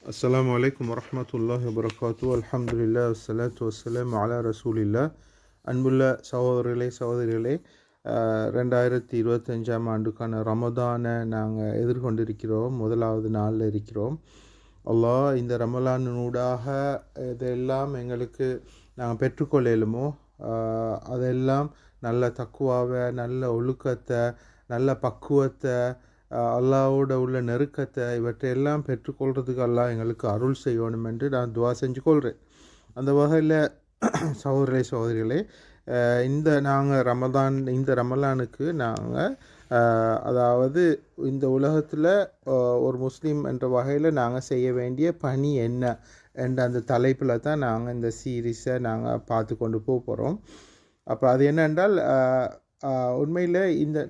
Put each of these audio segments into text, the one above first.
அஸ்ஸலாமு அலைக்கும் வரஹ்மத்துல்லாஹி வபரகாத்து. அல்ஹம்துலில்லாஹ் வஸ்ஸலாத்து வஸ்ஸலாமு அலா ரசூலில்லா. அன்புள்ள சகோதரிகளே, 2025 ஆண்டுக்கான ரமதானை நாங்கள் எதிர்கொண்டிருக்கிறோம். முதலாவது நாளில் இருக்கிறோம். அல்லாஹ் இந்த ரமலானூடாக இதெல்லாம் எங்களுக்கு நாங்கள் பெற்றுக்கொள்ளலுமோ அதெல்லாம் நல்ல தக்குவாவை, நல்ல ஒழுக்கத்தை, நல்ல பக்குவத்தை, அல்லாவோட உள்ள நெருக்கத்தை இவற்றையெல்லாம் பெற்றுக்கொள்கிறதுக்கு அல்லாஹ் எங்களுக்கு அருள் செய்யணும் என்று நான் துவா செஞ்சு கொள்கிறேன். அந்த வகையில் சகோதரிகளே, இந்த ரமலானுக்கு நாங்கள் அதாவது இந்த உலகத்தில் ஒரு முஸ்லீம் என்ற வகையில் நாங்கள் செய்ய வேண்டிய பணி என்ன என்ற அந்த தலைப்பில் தான் நாங்கள் இந்த சீரீஸை நாங்கள் பார்த்து கொண்டு போகிறோம். அப்போ அது என்னென்றால், உண்மையில்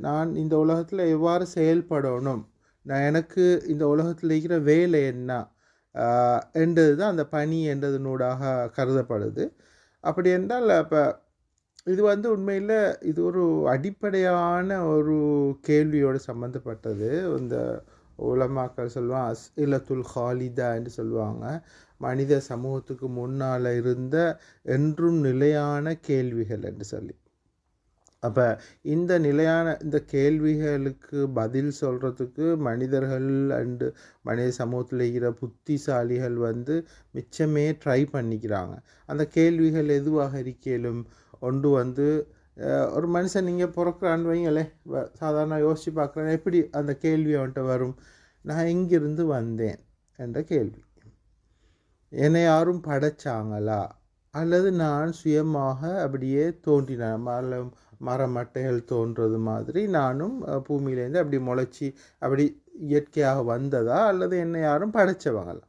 நான் இந்த உலகத்தில் எவ்வாறு செயல்படணும், எனக்கு இந்த உலகத்தில் இருக்கிற வேலை என்ன என்றது தான் அந்த பணி என்றதனூடாக கருதப்படுது. அப்படி என்றால் இப்போ இது உண்மையில் இது ஒரு அடிப்படையான ஒரு கேள்வியோடு சம்மந்தப்பட்டது. இந்த உலமாக்கள் சொல்லுவாங்க அஸ்இலத்துல் ஹாலிதா என்று சொல்லுவாங்க. மனித சமூகத்துக்கு முன்னால் இருந்த என்றும் நிலையான கேள்விகள் என்று சொல்லி. அப்போ இந்த கேள்விகளுக்கு பதில் சொல்கிறதுக்கு மனிதர்கள் அண்டு மனித சமூகத்தில் இருக்கிற புத்திசாலிகள் மிச்சமே ட்ரை பண்ணிக்கிறாங்க. அந்த கேள்விகள் எதுவாக இருக்கலும் ஒன்று ஒரு மனுஷன் நீங்கள் பிறக்கிறான்னு வைங்களே, சாதாரண யோசித்து பார்க்குறேன், எப்படி அந்த கேள்வி அவன்கிட்ட வரும்? நான் எங்கிருந்து வந்தேன் என்ற கேள்வி. என்னை யாரும் படைச்சாங்களா, அல்லது நான் சுயமாக அப்படியே தோன்றினேன், மரமட்டைகள் தோன்றது மாதிரி நானும் பூமியிலேருந்து அப்படி முளைச்சி அப்படி இயற்கையாக வந்ததா, அல்லது என்னை யாரும் படைச்சவங்களா?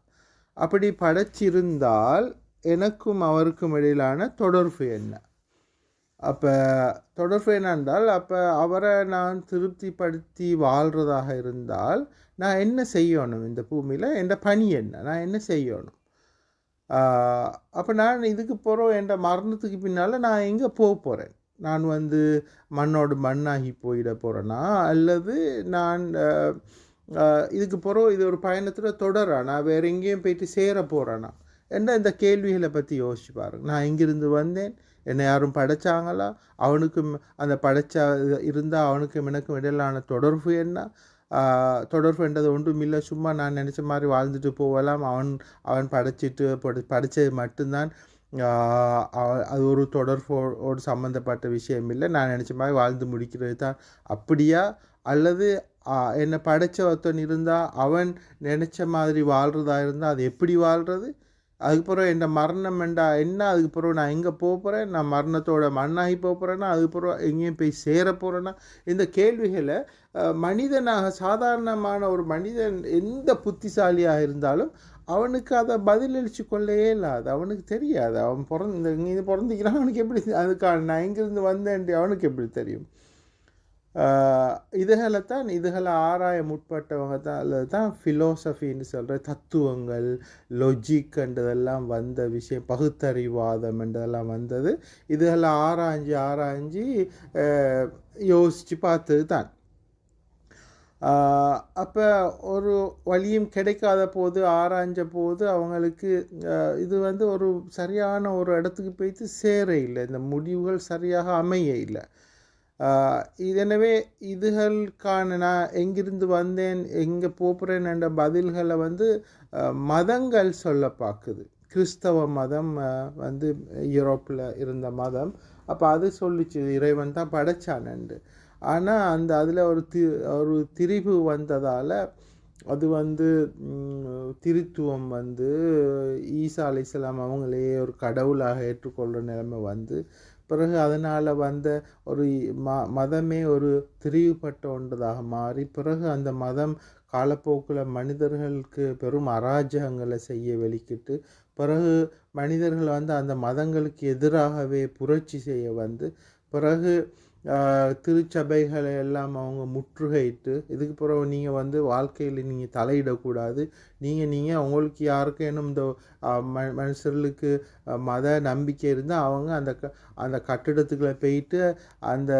அப்படி படைச்சிருந்தால் எனக்கும் அவருக்கும் இடையிலான தொடர்பு என்ன? அப்போ தொடர்பு என்னென்றால், அப்போ அவரை நான் திருப்திப்படுத்தி வாழ்கிறதாக இருந்தால் நான் என்ன செய்யணும்? இந்த பூமியில் என் பணி என்ன? நான் என்ன செய்யணும்? அப்போ நான் இதுக்கு போகிறோம், என் மரணத்துக்கு பின்னால் நான் எங்கே போக போகிறேன்? நான் மண்ணோடு மண்ணாகி போயிட போகிறேன்னா, அல்லது நான் இதுக்கு போகிறோம், இது ஒரு பயணத்தில் தொடரா, நான் வேறு எங்கேயும் போயிட்டு சேர போகிறேன்னா என்ற இந்த கேள்விகளை பற்றி யோசிச்சு பாருங்க. நான் எங்கிருந்து வந்தேன்? என்னை யாரும் படைச்சாங்களா? அவனுக்கும் அந்த படைச்சா இருந்தால் அவனுக்கும் எனக்கும் இடையிலான தொடர்பு என்ன? தொடர்பு என்றது ஒன்றும் இல்லை, சும்மா நான் நினச்ச மாதிரி வாழ்ந்துட்டு போகலாம். அவன் படித்தது மட்டும்தான், அது ஒரு தொடர்போடு சம்மந்தப்பட்ட விஷயம் இல்லை, நான் நினச்ச மாதிரி வாழ்ந்து முடிக்கிறது தான். அப்படியா? அல்லது என்னை படைச்ச ஒருத்தன் இருந்தால் அவன் நினச்ச மாதிரி வாழ்கிறதா இருந்தால் அது எப்படி வாழ்கிறது? அதுக்கப்புறம் என் மரணம் என்ன? அதுக்கப்புறம் நான் எங்கே போக போகிறேன்? நான் மரணத்தோட மண்ணாகி போக போகிறேன்னா, அதுக்கப்புறம் எங்கேயும் போய் சேர போகிறேன்னா? இந்த கேள்விகளை மனிதனாக, சாதாரணமான ஒரு மனிதன் எந்த புத்திசாலியாக இருந்தாலும் அவனுக்கு அதை பதிலளித்து கொள்ளவே இல்லாது. அவனுக்கு தெரியாது. அவன் இங்கே பிறந்திக்கிறான், அவனுக்கு எப்படி அதுக்கான நான் எங்கேருந்து வந்தேன் அவனுக்கு எப்படி தெரியும்? இதுகளை ஆராய முற்பட்டவங்க தான், அல்லது தான் ஃபிலோசஃபின்னு சொல்கிற தத்துவங்கள், லொஜிக்ன்றதெல்லாம் வந்த விஷயம், பகுத்தறிவாதம் என்றதெல்லாம் வந்தது. இதுகளை ஆராய்ஞ்சி யோசித்து பார்த்தது தான். அப்போ ஒரு வழியும் கிடைக்காத போது, ஆராய்ஞ்ச போது அவங்களுக்கு இது ஒரு சரியான ஒரு இடத்துக்கு போய்த்து சேர இல்லை, இந்த முடிவுகள் சரியாக அமைய இல்லை. எனவே இதுகளுக்கான நான் எங்கிருந்து வந்தேன், எங்கே போகிறேன் என்ற பதில்களை மதங்கள் சொல்ல பார்க்குது. கிறிஸ்தவ மதம் யூரோப்பில் இருந்த மதம். அப்போ அது சொல்லிச்சு இறைவன் தான் படைச்சானண்டு. ஆனால் அதில் ஒரு திரிவு வந்ததால் அது திருத்துவம் ஈசா அலைஹிஸ்ஸலாம் அவங்களே ஒரு கடவுளாக ஏற்றுக்கொள்கிற நிலைமை பிறகு அதனால் ஒரு மதமே ஒரு திரிவுபட்ட ஒன்றதாக மாறி, பிறகு அந்த மதம் காலப்போக்கில் மனிதர்களுக்கு பெரும் அராஜகங்களை செய்ய வெளிக்கிட்டு, பிறகு மனிதர்கள் அந்த மதங்களுக்கு எதிராகவே புரட்சி செய்ய பிறகு திருச்சபைகளை எல்லாம் அவங்க முற்றுகையிட்டு, இதுக்கு பிறகு நீங்கள் வாழ்க்கையில் நீங்கள் தலையிடக்கூடாது, நீங்கள் உங்களுக்கு யாருக்கேனும் இந்த மனுஷர்களுக்கு மத நம்பிக்கை இருந்தால் அவங்க அந்த கட்டிடத்துக்குள்ளே போயிட்டு அந்த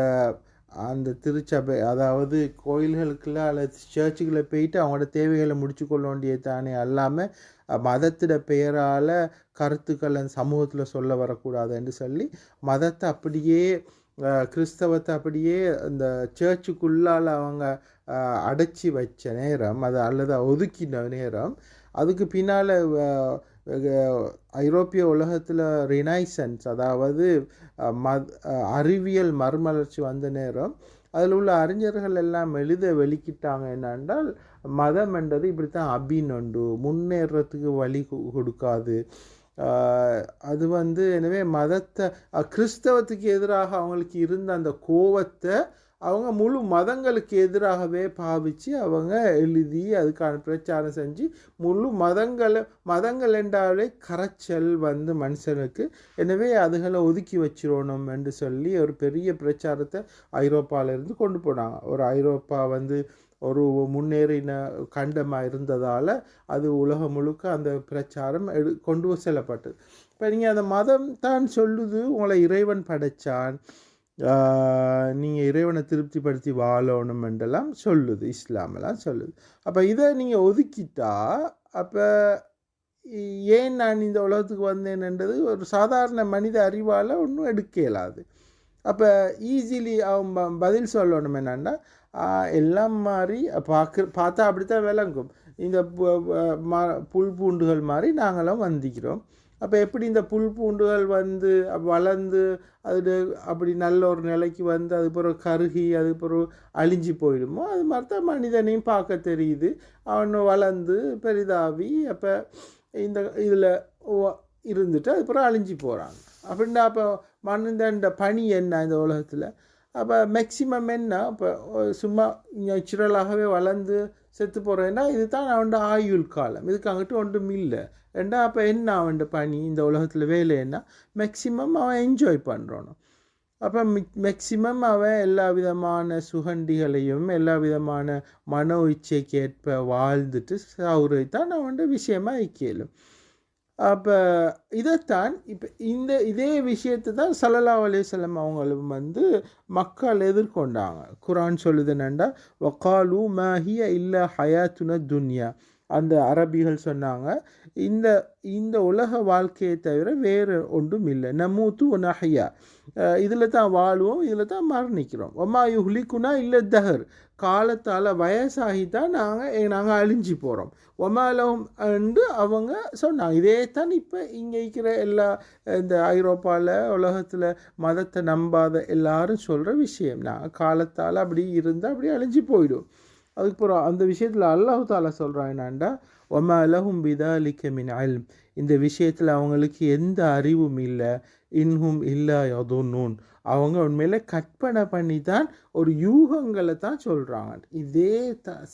அந்த திருச்சபை அதாவது கோயில்களுக்குள்ள அல்லது சர்ச்சுக்குள்ளே போயிட்டு அவங்களோட தேவைகளை முடிச்சு கொள்ள வேண்டியது தானே அல்லாமல் மதத்திட பெயரால் கருத்துக்கள் அந்த சமூகத்தில் சொல்ல வரக்கூடாது என்று சொல்லி மதத்தை அப்படியே கிறிஸ்தவத்தை அப்படியே இந்த சர்ச்சுக்குள்ளால் அவங்க அடைச்சி வச்ச நேரம் அது அல்லது ஒதுக்கின நேரம் அதுக்கு பின்னால் ஐரோப்பிய உலகத்தில் ரினைசன்ஸ் அதாவது அறிவியல் மறுமலர்ச்சி வந்த நேரம் அதில் உள்ள அறிஞர்கள் எல்லாம் வெளிக்கிட்டாங்க என்னென்றால் மதம் என்றது இப்படித்தான் அபிநொண்டு முன்னேறத்துக்கு வழி கொடுக்காது. அது எனவே மதத்தை கிறிஸ்தவத்துக்கு எதிராக அவங்களுக்கு இருந்த அந்த கோவத்தை அவங்க முழு மதங்களுக்கு எதிராகவே பாவித்து அவங்க எழுதி அதுக்கான பிரச்சாரம் செஞ்சு முழு மதங்கள் என்றாலே கரைச்சல் மனுஷனுக்கு, எனவே அதுகளை ஒதுக்கி வச்சிடணும் என்று சொல்லி ஒரு பெரிய பிரச்சாரத்தை ஐரோப்பாவிலேருந்து கொண்டு போனாங்க. ஒரு ஐரோப்பா ஒரு முன்னேறின கண்டமாக இருந்ததால் அது உலகம் முழுக்க அந்த பிரச்சாரம் கொண்டு செல்லப்பட்டது. இப்போ நீங்கள் அந்த மதம் தான் சொல்லுது உங்களை இறைவன் படைச்சான், நீங்கள் இறைவனை திருப்திப்படுத்தி வாழணும் என்றெல்லாம் சொல்லுது, இஸ்லாமெல்லாம் சொல்லுது. அப்போ இதை நீங்கள் ஒதுக்கிட்டா அப்போ ஏன் நான் இந்த உலகத்துக்கு வந்தேன்ன்றது ஒரு சாதாரண மனித அறிவால் ஒன்றும் எடுக்க இயலாது. அப்போ ஈஸிலி அவன் பதில் சொல்லணும் என்னென்னா எல்லாம் மாதிரி பார்த்தா அப்படித்தான் விளங்கும். இந்த புல் பூண்டுகள் மாதிரி நாங்களும் வந்திக்கிறோம். அப்போ எப்படி இந்த புல் பூண்டுகள் வளர்ந்து அது அப்படி நல்ல ஒரு நிலைக்கு அது பிறகு கருகி அது பிறகு அழிஞ்சு போயிடுமோ, அது மாதிரி தான் மனிதனையும் பார்க்க தெரியுது. அவன் வளர்ந்து பெரிதாவி அப்போ இந்த இதில் இருந்துட்டு அது பிறகு அழிஞ்சு போகிறாங்க. அப்படின்னா அப்போ மனிதன் பணி என்ன இந்த உலகத்தில்? அப்போ மேக்சிமம் என்ன, இப்போ சும்மா நேச்சுரலாகவே வளர்ந்து செத்து போகிறேன்னா இது தான் அவன் ஆயுள் காலம், இதுக்கு அங்கிட்டு ஒன்றும் இல்லை ஏண்டா. அப்போ என்ன அவன் பணி இந்த உலகத்தில் வேலை என்ன? மேக்சிமம் அவன் என்ஜாய் பண்ணுறானோ. அப்போ மேக்சிமம் அவன் எல்லா விதமான சுகண்டிகளையும் எல்லா விதமான மனோ இச்சைக்கு ஏற்ப வாழ்ந்துட்டு சாவுறதுதான் அவன் விஷயமாக ஐக்கியலும். அப்போ இதைத்தான் இப்போ இதே விஷயத்தை தான் ஸல்லல்லாஹு அலைஹி வஸல்லம் அவங்களும் மக்கள் எதிர்கொண்டாங்க. குர்ஆன் சொல்லுது என்னண்டா வகாலு மா ஹிய இல்லா ஹயாத்துன துன்யா. அந்த அரபிகள் சொன்னாங்க இந்த உலக வாழ்க்கையை தவிர வேறு ஒன்றும் இல்லை. நமூத்து நஹ்யா, இதில் தான் வாழ்வோம், இதில் தான் மரணிக்கிறோம். ஒமா யுஹ்லிகுனா இல்லை தஹர், காலத்தால் வயசாகித்தான் நாங்கள் அழிஞ்சு போகிறோம். ஒமாலவும் என்று அவங்க சொன்னாங்க. இதே தான் இப்போ இங்கே இருக்கிற எல்லா இந்த ஐரோப்பாவில் உலகத்தில் மதத்தை நம்பாத எல்லாரும் சொல்கிற விஷயம். நாங்கள் காலத்தால் அப்படி இருந்தால் அப்படி அழிஞ்சு போயிடும். அதுக்கப்புறம் அந்த விஷயத்தில் அல்லாஹ் தாலா சொல்கிறான் என்னாண்டா ஒமா லஹும் பிதாலிக மின் இல்ம், இந்த விஷயத்தில் அவங்களுக்கு எந்த அறிவும் இல்லை. இன்ஹும் இல்லா யதுன்னூன், அவங்க உண்மையில் கற்பனை பண்ணி தான் ஒரு யூகங்களை தான் சொல்கிறாங்க. இதே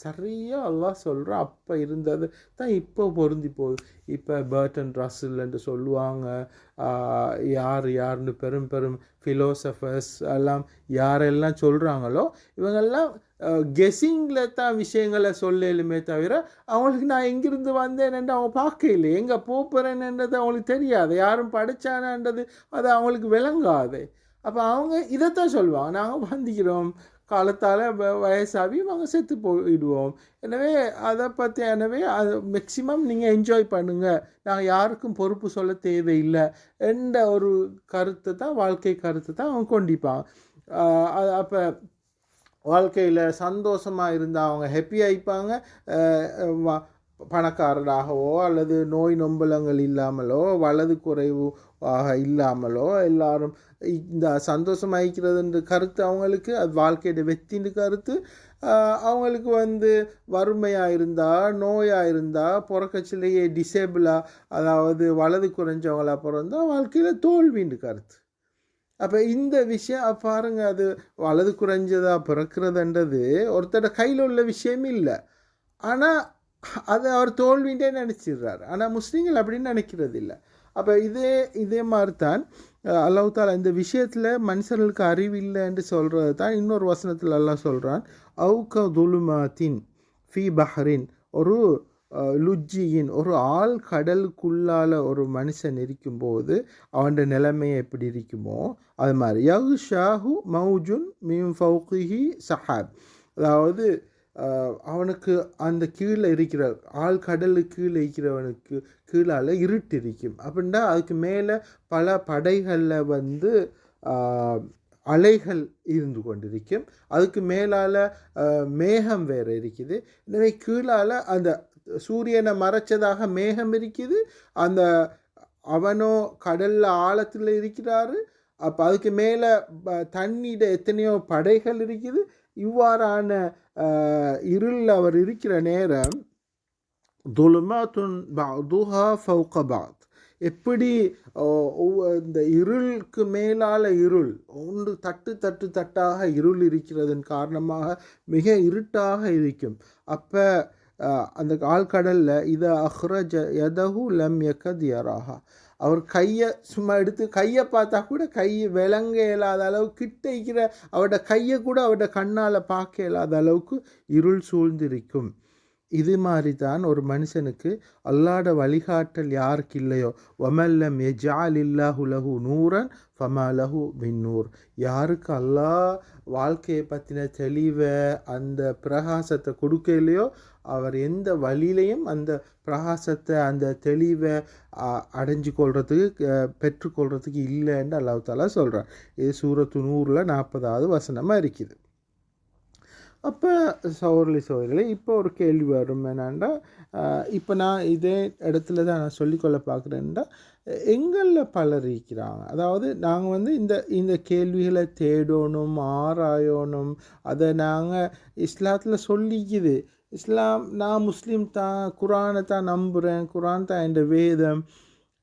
சரியாக அல்லாஹ் சொல்கிறான். அப்போ இருந்தது தான் இப்போ பொருந்தி போகுது. இப்போ பர்டன் ரஸ்ஸல் என்று சொல்லுவாங்க. யாருன்னு பெரும் பெரும் ஃபிலோசஃபர்ஸ் எல்லாம் யாரெல்லாம் சொல்கிறாங்களோ இவங்கெல்லாம் கெஸ்ஸிங்கில் தான் விஷயங்களை சொல்லலுமே தவிர அவங்களுக்கு நான் எங்கிருந்து வந்தேன்ன்றது அவங்க பார்க்க இல்லை, எங்கே போகிறேன்ன்றது அவங்களுக்கு தெரியாது, யாரும் படித்தானன்றது அது அவங்களுக்கு விளங்காது. அப்போ அவங்க இதைத்தான் சொல்லுவாங்க, நாங்கள் வந்திக்கிறோம் காலத்தால் வயசாகி அவங்க செத்து போயிடுவோம். எனவே அதை பற்றி அது மேக்சிமம் நீங்கள் என்ஜாய் பண்ணுங்கள், நாங்கள் யாருக்கும் பொறுப்பு சொல்ல தேவையில்லை என்ற ஒரு கருத்தை தான் வாழ்க்கை கருத்தை தான் அவங்க கொண்டிப்பாங்க. அப்போ வாழ்க்கையில் சந்தோஷமாக இருந்தால் அவங்க ஹாப்பியாகிப்பாங்க. பணக்காரராகவோ அல்லது நோய் நொம்பலங்கள் இல்லாமலோ வலது குறைவு இல்லாமலோ எல்லாரும் இந்த சந்தோஷமாகிக்கிறதுன்ற கருத்து அவங்களுக்கு அது வாழ்க்கையோட வெற்றின்னு கருத்து. அவங்களுக்கு வறுமையாக இருந்தால் நோயாக இருந்தால் பிறக்கச்சிலேயே டிசேபிளாக அதாவது வலது குறைஞ்சவங்களாக பிறந்தால் வாழ்க்கையில் தோல்வின்னு கருத்து. அப்போ இந்த விஷயம் பாருங்கள், அது வலது குறைஞ்சதாக பிறக்கிறதுன்றது ஒருத்தரோட கையில் உள்ள விஷயம் இல்லை. ஆனால் அதை அவர் தோல்வின்றே நினச்சிடுறார். ஆனால் முஸ்லீம்கள் அப்படின்னு நினைக்கிறது இல்லை. அப்போ இதே மாதிரி தான் அல்லாஹ் தாலா இந்த விஷயத்தில் மனுஷர்களுக்கு அறிவு இல்லை என்று சொல்கிறது தான் இன்னொரு வசனத்தில் அல்லாஹ் சொல்கிறான். அவுக துலுமாத்தின் ஃபி பஹ்ரின், ஒரு லுஜ்ஜியின் ஒரு ஆள் கடலுக்குள்ளால் ஒரு மனுஷன் இருக்கும்போது அவன் நிலைமையை எப்படி இருக்குமோ அது மாதிரி யஹ்ஷாஹு மௌஜுன் மின் ஃபௌகிஹி சஹாப், அதாவது அவனுக்கு அந்த கீழே இருக்கிற ஆள் கடலுக்கு கீழே இருக்கிறவனுக்கு கீழால் இருட்டு இருக்கும். அப்படின்னா அதுக்கு மேலே பல படைகளில் வந்து அலைகள் இருந்து கொண்டிருக்கும். அதுக்கு மேலால் மேகம் வேறு இருக்குது. எனவே கீழால் அந்த சூரியனை மறைச்சதாக மேகம் இருக்குது. அந்த அவனோ கடலில் ஆழத்தில் இருக்கிறாரு. அப்போ அதுக்கு மேலே தண்ணியில் எத்தனையோ படைகள் இருக்குது. இவ்வாறான இருளில் அவர் இருக்கிற நேரம் துலுமாத்துன் பஅதுஹா ஃபௌக பஅத், எப்படி இந்த இருளுக்கு மேலால் இருள் ஒன்று தட்டாக இருள் இருக்கிறதன் காரணமாக மிக இருட்டாக இருக்கும். அப்போ அந்த ஆழ்கடலில் இதை அஹ்ரஜ யதஹு லம் யகத் யராஹா, அவர் கையை சும்மா எடுத்து கையை பார்த்தா கூட கை விளங்க இயலாத அளவு கிட்ட இருக்கிற அவரோட கையை கூட அவரோட கண்ணால் பார்க்க இயலாத அளவுக்கு இருள் சூழ்ந்திருக்கும். இது மாதிரி தான் ஒரு மனுஷனுக்கு அல்லாட வழிகாட்டல் யாருக்கு இல்லையோ வமல்லம் எஜால் இல்லாஹு லஹு நூரன் ஃபமாலஹு மின் நூர், யாருக்கு அல்லாஹ் வாழ்க்கையை பற்றின தெளிவை அந்த பிரகாசத்தை கொடுக்க இல்லையோ அவர் எந்த வழியிலையும் அந்த பிரகாசத்தை அந்த தெளிவை அடைஞ்சு கொள்றதுக்கு பெற்றுக்கொள்றதுக்கு இல்லைன்னு அல்லாஹ் தஆலா சொல்கிறார். இது சூரத்து நூறில் 40வது வசனமாக இருக்குது. அப்போ சகோதரிகளே இப்போ ஒரு கேள்வி வரும் என்னென்னா, இப்போ நான் இதே இடத்துல தான் நான் சொல்லிக்கொள்ள பார்க்குறேன்டா, எங்களில் பலர் இருக்கிறாங்க. அதாவது நாங்கள் வந்து இந்த கேள்விகளை தேடணும், ஆராயணும். அதை நாங்கள் இஸ்லாத்தில் சொல்லிக்குது. இஸ்லாம் நான் முஸ்லீம் தான், குரானை தான் நம்புகிறேன், குரான் தான் என் வேதம்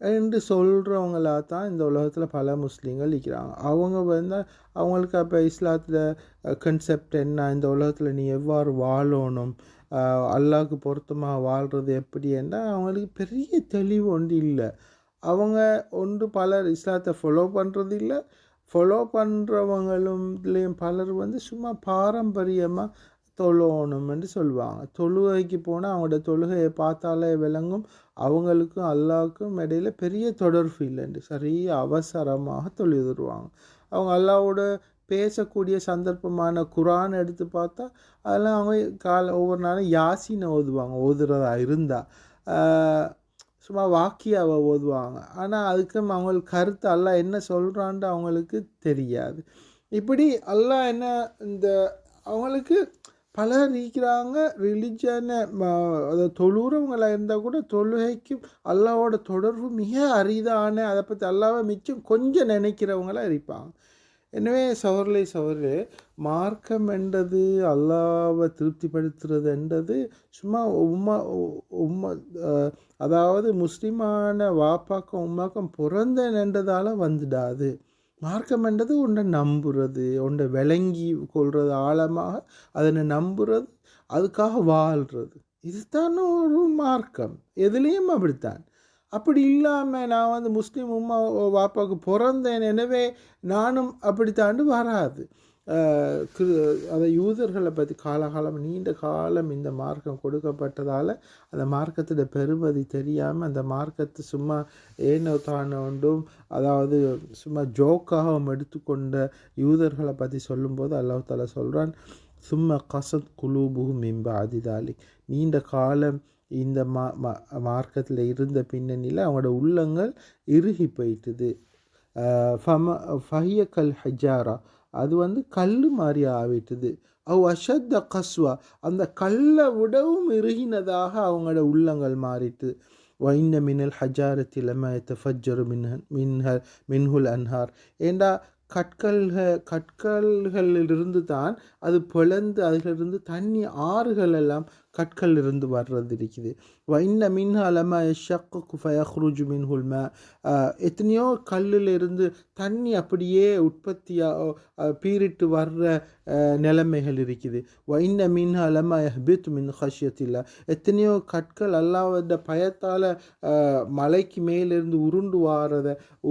என்று சொல்கிறவங்களா தான் இந்த உலகத்தில் பல முஸ்லீம்கள் இருக்கிறாங்க. அவங்க வந்து அவங்களுக்கு அப்போ இஸ்லாத்தில் கன்செப்ட் என்ன, இந்த உலகத்தில் நீ எவ்வாறு வாழணும், அல்லாஹ்க்கு பொருத்தமாக வாழ்கிறது எப்படி என்றால் அவங்களுக்கு பெரிய தெளிவு ஒன்று இல்லை. அவங்க ஒன்று பலர் இஸ்லாத்தை ஃபாலோ பண்ணுறது இல்லை. ஃபாலோ பண்ணுறவங்களும் பலர் வந்து சும்மா பாரம்பரியமாக தொழுவணும் என்று சொல்லுவாங்க. தொழுகைக்கு போனால் அவங்களோட தொழுகையை பார்த்தாலே விளங்கும் அவங்களுக்கும் அல்லாவுக்கும் இடையில பெரிய தொடர்பு இல்லைன்னு சரியாக அவசரமாக தொழுதுருவாங்க. அவங்க அல்லாவோட பேசக்கூடிய சந்தர்ப்பமான குரான் எடுத்து பார்த்தா அதெல்லாம் அவங்க ஒவ்வொரு நாளும் யாசினை ஓதுறதா இருந்தால் சும்மா வாக்கியாவை ஓதுவாங்க. ஆனால் அதுக்கும் அவங்களுக்கு கருத்து அல்லாஹ் என்ன சொல்கிறான்ட்டு அவங்களுக்கு தெரியாது. இப்படி அல்லாஹ் என்ன இந்த அவங்களுக்கு பலர் இருக்கிறாங்க. ரிலிஜனை அதை தொழுறவங்களாக இருந்தால் கூட தொழுகைக்கும் அல்லாவோட தொடர்பு மிக அரிதான, அதை பற்றி அல்லாவை மிச்சம் கொஞ்சம் நினைக்கிறவங்களாக இருப்பாங்க. எனவே சகோதரே மார்க்கம் என்றது அல்லாவை திருப்திப்படுத்துறது என்றது சும்மா அதாவது முஸ்லிமான வாப்பாக்கம் உம்மாக்கம் பிறந்தன் என்றதால் வந்துடாது. மார்க்கம் என்றது ஒன்றை நம்புறது, ஒன்றை விளங்கி கொள்வது, ஆழமாக அதனை நம்புறது, அதுக்காக வாழ்கிறது. இதுதான் ஒரு மார்க்கம். எதுலேயும் அப்படித்தான். அப்படி இல்லாமல் நான் வந்து முஸ்லீம் உம்மா வாப்பாவுக்கு பிறந்தேன் எனவே நானும் அப்படித்தாண்டு வராது. அதை யூதர்களை பற்றி காலகாலம் நீண்ட காலம் இந்த மார்க்கம் கொடுக்கப்பட்டதால் அந்த மார்க்கத்தோட பெருமதி தெரியாமல் அந்த மார்க்கத்தை சும்மா ஏனோ தானோண்டும் அதாவது சும்மா ஜோக்காகவும் எடுத்துக்கொண்ட யூதர்களை பற்றி சொல்லும்போது அல்லாஹ் தஆலா சொல்கிறான், சும்மா கசத் குலூபுஹு மின் பஅதி தாலிக், நீண்ட காலம் இந்த மார்க்கத்தில் இருந்த பின்னணியில் அவங்களோட உள்ளங்கள் இறுகி போயிட்டுது. ஃபஹிய கல் ஹஜாரா, அது வந்து கல் மாதிரி ஆகிட்டுது. அஷத்த கஸ்வா, அந்த கல்லை விடவும் இறுகினதாக அவங்களோட உள்ளங்கள் மாறிட்டு. வைன்ன மினல் ஹஜாரத்தில் தஃபஜ்ஜரு மின்ஹுல் அன்ஹார், ஏண்டா கற்களிலிருந்து தான் அது பிளந்து அதிலிருந்து தண்ணி ஆறுகள் எல்லாம் கற்களிலிருந்து வர்றது இருக்குது. வைன்ன மின் அலமா ஷக்கு ஃபயஹ்ருஜு மின்ஹுல் மா, எத்தனையோ கல்லிலிருந்து தண்ணி அப்படியே உற்பத்தியாக பீரிட்டு வர்ற நிலைமைகள் இருக்குது. வைன்ன மின் அலமா யஹ்பித் மின் ஹஷ்யத்தில்லா, எத்தனையோ கற்கள் அல்லாஹ்வுடைய பயத்தால் மலைக்கு மேலிருந்து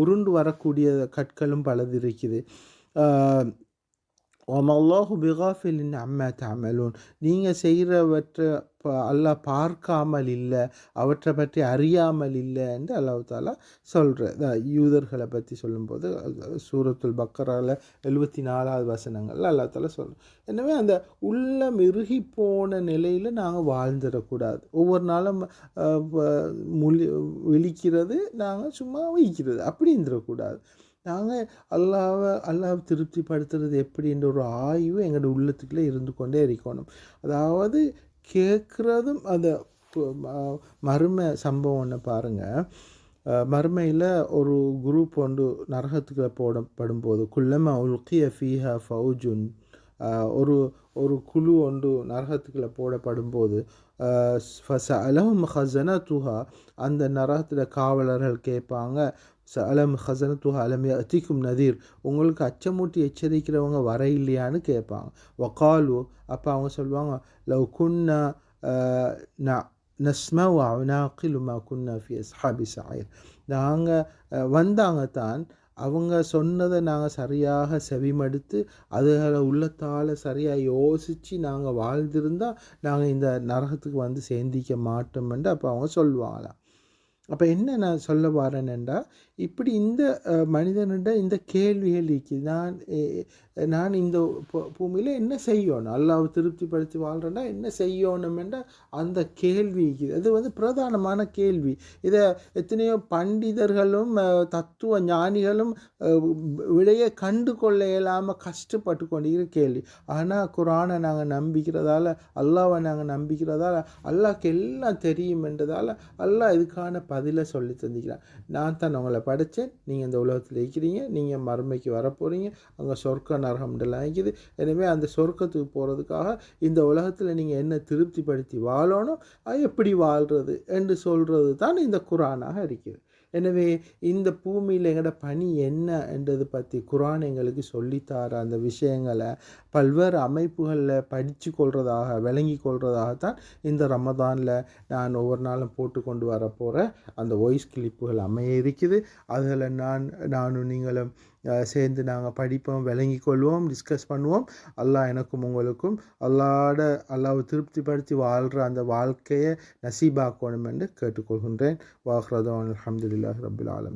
உருண்டு வரக்கூடிய கற்களும் பலது இருக்குது. வமல்லாஹு பிகாஃபிலின் அம்மா தஅமலூன், நீங்கள் செய்கிறவற்றை அல்லாஹ் பார்க்காமல் இல்லை, அவற்றை பற்றி அறியாமல் இல்லை என்று அல்லாஹ் தாலா சொல்கிற யூதர்களை பற்றி சொல்லும்போது சூரத்துல் பக்கரால 74வது வசனங்கள்ல அல்லாஹ் தாலா சொல்கிறோம். எனவே அந்த உள்ளம் இறுகி போன நிலையில் நாங்கள் வாழ்ந்துடக்கூடாது. ஒவ்வொரு நாளும் விழிக்கிறது, நாங்கள் சும்மா வைக்கிறது அப்படி இருந்துடக்கூடாது. நாங்கள் அல்லாஹ் திருப்திப்படுத்துறது எப்படின்ற ஒரு ஆய்வு எங்களோட உள்ளத்துக்குள்ளே இருந்து கொண்டே இருக்கணும். அதாவது கேட்குறதும் அந்த மறுமை சம்பவம் ஒன்று பாருங்கள். மறுமையில் ஒரு குரூப் ஒன்று நரகத்துக்குள்ளே போடப்படும்போது குல்லமா உல்கிய ஃபீஹா ஃபவுஜுன், ஒரு குழு ஒன்று நரகத்துக்குள்ளே போடப்படும்போது ஃபஸஅலஹும் ஹஸனத்துஹா, அந்த நரகத்தில் காவலர்கள் கேட்பாங்க, அலம் ஹசனத்துஹா அலம் யஅதிக்கும் நதீர், உங்களுக்கு அச்சமூட்டி எச்சரிக்கிறவங்க வர இல்லையான்னு கேட்பாங்க. வகாலு, அப்போ அவங்க சொல்லுவாங்க, லவ் குன்னா நஸ்மஉ வ நஅகிலு மா குன்னா ஃபி அஸ்ஹாபி ஸஅீர், நாங்கள் வந்தாங்க தான், அவங்க சொன்னதை நாங்கள் சரியாக செவிமடுத்து அதுகளை உள்ளத்தால் சரியாக யோசித்து நாங்கள் வாழ்ந்திருந்தால் நாங்கள் இந்த நரகத்துக்கு வந்து சேர்ந்திக்க மாட்டோம்னு அப்போ அவங்க சொல்லுவாங்களாம். அப்போ என்ன நான் சொல்ல வரேன்டா, இப்படி இந்த மனிதனிட இந்த கேள்விகள் இருக்குது. நான் இந்த பூமியில் என்ன செய்யணும், அல்லாஹ்வை திருப்திப்படுத்தி வாழ்கிறேன்னா என்ன செய்யணுமெண்டா அந்த கேள்வி இருக்குது. அது வந்து பிரதானமான கேள்வி. இதை எத்தனையோ பண்டிதர்களும் தத்துவ ஞானிகளும் விடையை கண்டு கொள்ள இயலாமல் கஷ்டப்பட்டு கொண்டிருக்கிற கேள்வி. ஆனால் குரானை நாங்கள் நம்பிக்கிறதால, அல்லாஹ்வை நாங்கள் நம்பிக்கிறதால, அல்லாஹ்க்கு எல்லாம் தெரியுமென்றதால அல்லாஹ் இதுக்கான பதிலை சொல்லி தந்திக்கிறான். நான் தான் உங்களை படைத்தேன், நீங்கள் இந்த உலகத்தில் இருக்கிறீங்க, நீங்கள் மறுமைக்கு வரப்போகிறீங்க, அங்கே சொர்க்க நரகம்லாம் இருக்குது. எனவே அந்த சொர்க்கத்துக்கு போகிறதுக்காக இந்த உலகத்தில் நீங்கள் என்ன திருப்திப்படுத்தி வாழணும், அது எப்படி வாழ்கிறது என்று சொல்கிறது தான் இந்த குரானாக இருக்குது. எனவே இந்த பூமியில் எங்களோட பணி என்ன என்றது பற்றி குரான் எங்களுக்கு சொல்லித்தார அந்த விஷயங்களை பல்வேறு அமைப்புகளில் படித்து கொள்வதாக விளங்கி கொள்வதாகத்தான் இந்த ரமதானில் நான் ஒவ்வொரு நாளும் போட்டு கொண்டு வர போகிற அந்த வாய்ஸ் கிளிப்புகள் அமைய இருக்குது. அதில் நானும் நீங்களும் சேர்ந்து நாங்கள் படிப்போம், விளங்கி கொள்வோம், டிஸ்கஸ் பண்ணுவோம். அல்லாஹ் எனக்கும் உங்களுக்கும் அல்லாஹ்வை திருப்திப்படுத்தி வாழ்கிற அந்த வாழ்க்கையை நசீபாக்கணும் என்று கேட்டுக்கொள்கின்றேன். வாஹ்ரதான் அல்ஹம்துலில்லாஹி ரப்பில் ஆலமீன்.